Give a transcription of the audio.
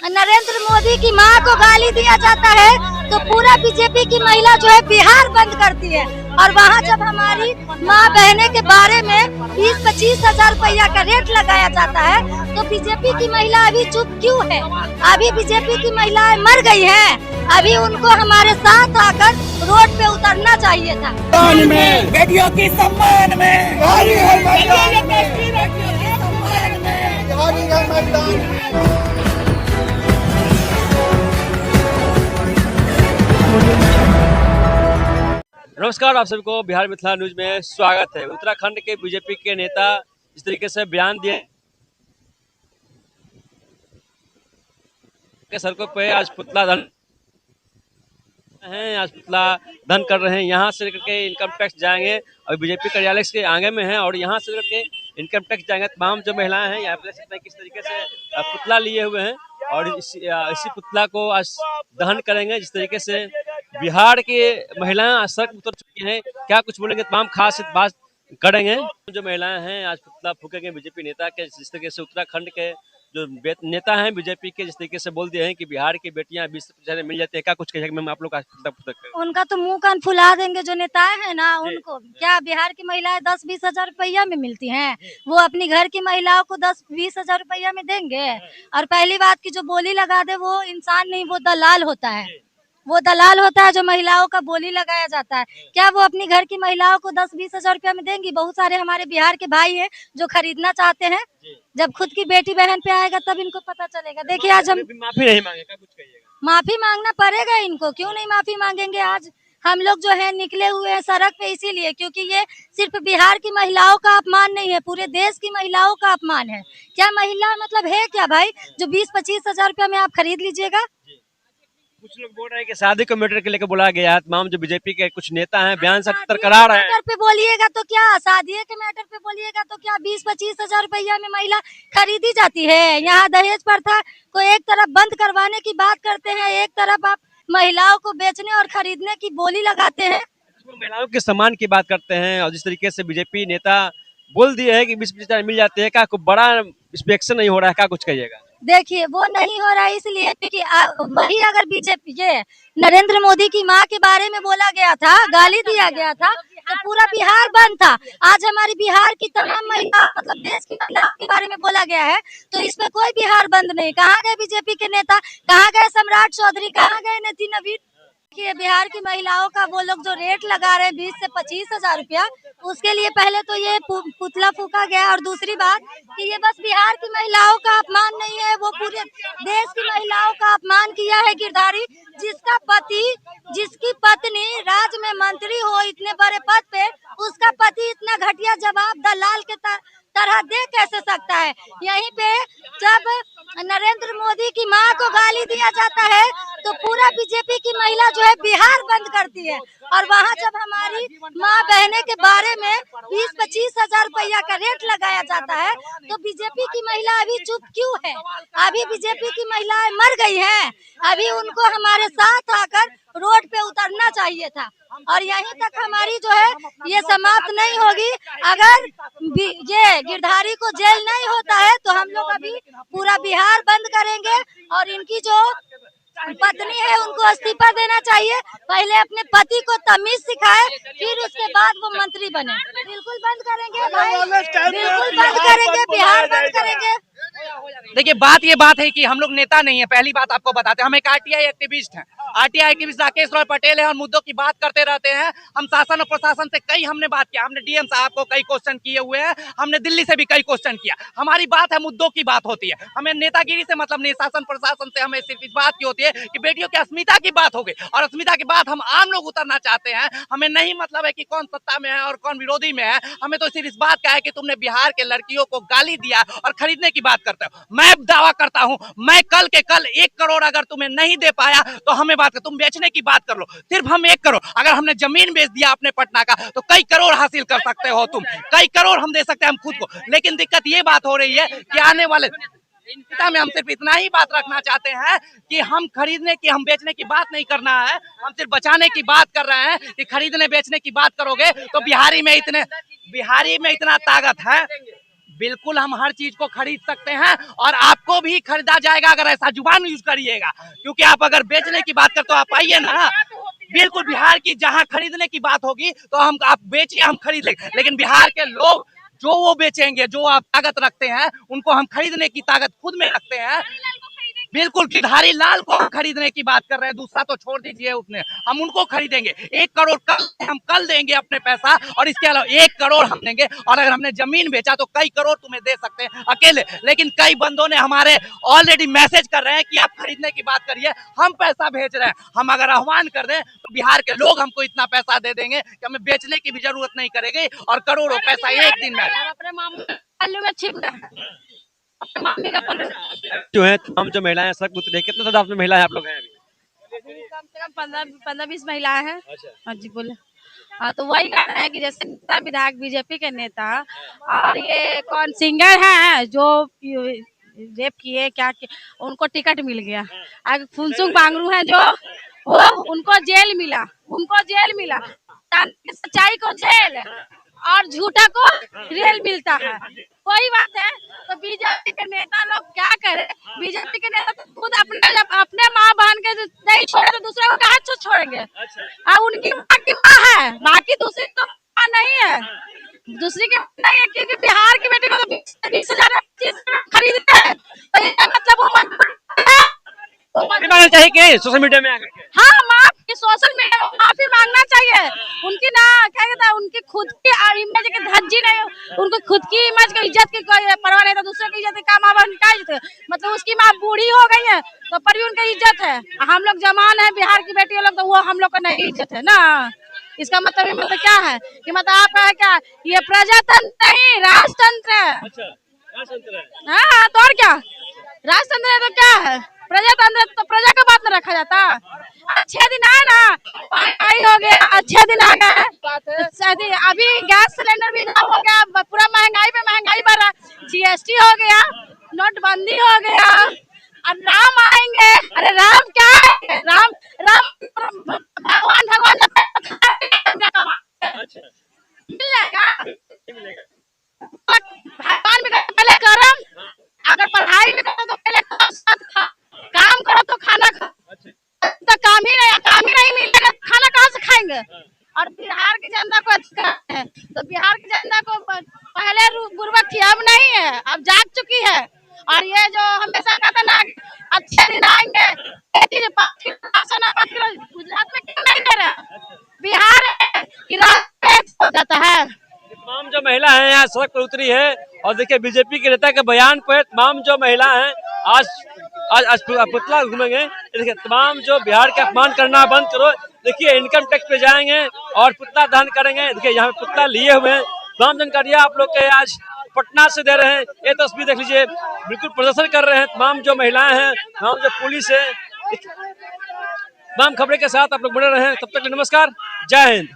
नरेंद्र मोदी की मां को गाली दिया जाता है तो पूरा बीजेपी की महिला जो है बिहार बंद करती है। और वहाँ जब हमारी माँ बहने के बारे में 20-25 हजार रुपया का रेट लगाया जाता है तो बीजेपी की महिला अभी चुप क्यों है? अभी बीजेपी की महिलाएं मर गई हैं, अभी उनको हमारे साथ आकर रोड पे उतरना चाहिए था। बेटियों की सम्मान में नमस्कार, आप सभी को बिहार मिथिला न्यूज में स्वागत है। उत्तराखंड के बीजेपी के नेता इस तरीके से बयान दिए के सड़कों पे आज पुतला दहन हैं, आज पुतला दहन कर रहे हैं। यहाँ से लेकर के इनकम टैक्स जाएंगे और बीजेपी कार्यालय के आगे में है और यहाँ से लेकर के इनकम टैक्स जाएंगे। तमाम जो महिलाएं हैं यहाँ पे किस तरीके से पुतला लिए हुए हैं और इसी पुतला को आज दहन करेंगे। जिस तरीके से बिहार की महिलाएं सड़क उतर चुकी हैं, क्या कुछ बोलेंगे, तमाम खास बात करेंगे। जो महिलाएं हैं आज पुतला फूकेंगे बीजेपी नेता के। जिस तरीके से उत्तराखंड के जो नेता हैं बीजेपी के जिस तरीके से बोल दिए हैं कि बिहार की बेटियां 20% मिल जाती है, क्या कुछ कहेंगे मैम आप लोग? उनका तो मुंह कान फुला देंगे जो नेताएं हैं ना, उनको क्या बिहार की महिलाएं 10-20 हजार रुपया में मिलती हैं? वो अपनी घर की महिलाओं को 10-20 हजार रुपया में देंगे? और पहली बात की जो बोली लगा दे वो इंसान नहीं, वो दलाल होता है। वो दलाल होता है जो महिलाओं का बोली लगाया जाता है। क्या वो अपनी घर की महिलाओं को 10-20 हजार रुपया में देंगी? बहुत सारे हमारे बिहार के भाई हैं जो खरीदना चाहते हैं। जब खुद की बेटी बहन पे आएगा तब इनको पता चलेगा। देखिए आज हम माफी नहीं मांगेगा, कुछ कहिएगा? माफी मांगना पड़ेगा इनको, क्यों नहीं माफी मांगेंगे? आज हम लोग जो है निकले हुए हैं सड़क पे इसीलिए क्योंकि ये सिर्फ बिहार की महिलाओं का अपमान नहीं है, पूरे देश की महिलाओं का अपमान है। क्या महिला मतलब है क्या भाई जो 20-25 हजार रुपया में आप खरीद लीजिएगा? कुछ लोग बोल रहे हैं कि शादी को मैटर के लेकर बुलाया गया है। तमाम जो बीजेपी के कुछ नेता हैं बयान सख्त करा रहे हैं। पे बोलिएगा तो क्या, शादी के मैटर पे बोलिएगा तो क्या 20-25 हजार रुपया में महिला खरीदी जाती है? यहाँ दहेज प्रथा को एक तरफ बंद करवाने की बात करते हैं, एक तरफ आप महिलाओं को बेचने और खरीदने की बोली लगाते हैं। महिलाओं के सम्मान की बात करते हैं और जिस तरीके से बीजेपी नेता बोल दिए है कि 20% मिल जाते हैं, क्या कोई बड़ा इंस्पेक्शन नहीं हो रहा है? क्या कुछ कहिएगा? देखिए वो नहीं हो रहा है इसलिए क्योंकि वही अगर बीजेपी के नरेंद्र मोदी की मां के बारे में बोला गया था, गाली दिया गया था तो पूरा बिहार बंद था। आज हमारी बिहार की तमाम महिला मतलब देश की महिला के बारे में बोला गया है तो इसमें कोई बिहार बंद नहीं। कहाँ गए बीजेपी के नेता? कहाँ गए सम्राट चौधरी? कहाँ गए नितिन नवीन? कि बिहार की महिलाओं का वो लोग जो रेट लगा रहे हैं 20 से 25 हजार रुपया, उसके लिए पहले तो ये पुतला फूका गया और दूसरी बात कि ये बस बिहार की महिलाओं का अपमान नहीं है, वो पूरे देश की महिलाओं का अपमान किया है गिरधारी, जिसका पति जिसकी पत्नी राज्य में मंत्री हो इतने बड़े पद पे, उसका पति इतना घटिया जवाब दलाल के तरह दे कैसे सकता है? यहीं पे जब नरेंद्र मोदी की मां को गाली दिया जाता है तो पूरा बीजेपी की महिला जो है बिहार बंद करती है। और वहाँ जब हमारी माँ बहने के बारे में 20-25 हजार रुपया का रेट लगाया जाता है तो बीजेपी की महिला अभी चुप क्यों है? अभी बीजेपी की महिलाएं मर गई हैं, अभी उनको हमारे साथ आकर रोड पे उतरना चाहिए था। और यहीं तक हमारी जो है ये समाप्त नहीं होगी। अगर ये गिरधारी को जेल नहीं होता है तो हम लोग अभी पूरा बिहार बंद करेंगे और इनकी जो पत्नी है उनको इस्तीफा देना चाहिए। पहले अपने पति को तमीज सिखाए फिर उसके बाद वो मंत्री बने। बिल्कुल बंद करेंगे भाई, बिल्कुल बंद करेंगे, बिहार बंद करेंगे। देखिए बात है कि हम लोग नेता नहीं है। पहली बात आपको बताते हैं, हम एक आरटीआई एक्टिविस्ट हैं। आरटीआई एक्टिविस्ट राकेश रॉय पटेल है और मुद्दों की बात करते रहते हैं। हम शासन और प्रशासन से कई हमने बात किया, हमने डीएम साहब को कई क्वेश्चन किए हुए हैं, हमने दिल्ली से भी कई क्वेश्चन किया। हमारी बात है, मुद्दों की बात होती है, हमें नेतागिरी से मतलब नहीं। शासन प्रशासन से हमें सिर्फ इस बात की होती है कि बेटियों की अस्मिता की बात हो गई और अस्मिता की बात हम आम लोग उतरना चाहते हैं। हमें नहीं मतलब है कि कौन सत्ता में है और कौन विरोधी में है, हमें तो सिर्फ इस बात का है कि तुमने बिहार के लड़कियों को गाली दिया और खरीदने की बात करते हो। मैं दावा करता हूं, मैं कल के कल 1 करोड़ अगर तुम्हें नहीं दे पाया तो हमें बात कर, तुम बेचने की बात कर लो। सिर्फ हम 1 करोड़, अगर हमने जमीन बेच दिया अपने पटना का तो कई करोड़ हासिल कर सकते हो तुम, कई करोड़ हम दे सकते हैं हम खुद को। लेकिन दिक्कत ये बात हो रही है कि आने वाले में हम सिर्फ इतना ही बात रखना चाहते हैं कि हम खरीदने की, हम बेचने की बात नहीं करना है, हम सिर्फ बचाने की बात कर रहे हैं कि खरीदने बेचने की बात करोगे तो बिहारी में इतना ताकत है, बिल्कुल हम हर चीज को खरीद सकते हैं और आपको भी खरीदा जाएगा अगर ऐसा जुबान यूज करिएगा। क्योंकि आप अगर बेचने की बात करते हो आप आइए ना, बिल्कुल बिहार की जहां खरीदने की बात होगी तो हम आप बेचिए, हम खरीद लेंगे। लेकिन बिहार के लोग जो वो बेचेंगे, जो आप ताकत रखते हैं, उनको हम खरीदने की ताकत खुद में रखते हैं। बिल्कुल गिरधारी लाल को हम खरीदने की बात कर रहे हैं, दूसरा तो छोड़ दीजिए, उसने हम उनको खरीदेंगे। 1 करोड़ हम कल देंगे अपने पैसा, और इसके अलावा 1 करोड़ हम देंगे। और अगर हमने जमीन बेचा तो कई करोड़ तुम्हें दे सकते हैं अकेले। लेकिन कई बंदों ने हमारे ऑलरेडी मैसेज कर रहे हैं कि आप खरीदने की बात करिए, हम पैसा भेज रहे हैं। हम अगर आह्वान कर दें तो बिहार के लोग हमको इतना पैसा दे देंगे कि हमें बेचने की भी जरूरत नहीं करेगी और करोड़ों पैसा एक दिन में। अपने मामले में छिप जो है तमाम जो महिलाएं सड़क पर उतरी, कितने तादाद में महिलाएं आप लोग हैं अभी? कम से कम 15-20 महिलाएं हैं। अच्छा। हाँ जी बोले। हाँ तो वही कह रहे हैं कि जैसे नेता विधायक बीजेपी के नेता और ये कौन सिंगर हैं जो रेप किए क्या किए, उनको टिकट मिल गया। आगे फुनसुक बांगरू है जो वो उनको जेल मिला, सच्चाई को जेल और झूठा को रेल मिलता है। वही बात है। तो बीजेपी के नेता लोग क्या करें, बीजेपी के नेता तो खुद अपने माँ बहन के नहीं छोड़े तो दूसरे को कहाँ छोड़ेंगे। उनकी माँ की माँ है, बाकी दूसरी तो माँ नहीं है, दूसरी की नहीं है। क्योंकि बिहार की बेटी को तो 20,000 खरीदते हैं, तो इसका मतलब वो मांगना चाहिए कि सोशल मीडिया में आकर? हाँ माफी, सोशल मीडिया में माफी मांगना चाहिए। उनकी ना क्या कहता है, उनकी खुद की इमेज की धज्जी नहीं, उनको खुद की इमेज की इज्जत की कोई परवाह नहीं, तो दूसरे की इज्जत का माँ बहन का इज्जत, मतलब उसकी माँ बूढ़ी हो गई है तो पर भी उनकी इज्जत है। हम लोग जवान है, बिहार की बेटी लोग, तो वो हम लोग का नहीं इज्जत है ना। इसका मतलब क्या है कि मतलब आपका है क्या, ये प्रजातंत्र नहीं राजतंत्र है। हाँ तो और क्या, राजतंत्र है तो क्या है, प्रजातंत्र तो प्रजा का बात में रखा जाता। अच्छे दिन आए ना, महंगाई हो गया, अच्छे दिन आ गए। अभी गैस सिलेंडर भी दाम हो गया, पूरा महंगाई पे महंगाई बढ़ा, GST हो गया, नोटबंदी हो गया। अब राम आएंगे, अरे राम क्या है, राम भगवान मिल जाएगा। भगवान भी पहले कर्म, अगर पढ़ाई भी करो तो पहले काम करो तो खाना खाओ। तो काम ही नहीं मिलेगा, खाना कहाँ से खाएंगे। और बिहार की जनता को है तो बिहार की जनता को पहले गुर्बत थी, अब नहीं है, अब जाग चुकी है। और ये जो हमेशा कहते ना अच्छे दिन आएंगे, गुजरात में क्यों नहीं दे रहे, बिहार जाता है। तमाम जो महिला हैं यहाँ सड़क पर उतरी है और देखिए बीजेपी के नेता के बयान पर तमाम जो महिला हैं आज पुतला घूमेंगे। देखिए तमाम जो बिहार के अपमान करना बंद करो, देखिए इनकम टैक्स पे जाएंगे और पुतला दहन करेंगे। देखिए यहाँ पे पुतला लिए हुए हैं। तमाम जानकारियाँ आप लोग के आज पटना से दे रहे हैं। ये तस्वीर देख लीजिए, बिल्कुल प्रदर्शन कर रहे हैं तमाम जो महिलाएं हैं, तमाम जो पुलिस है। तमाम खबरें के साथ आप लोग बने रहे हैं, तब तक नमस्कार, जय हिंद।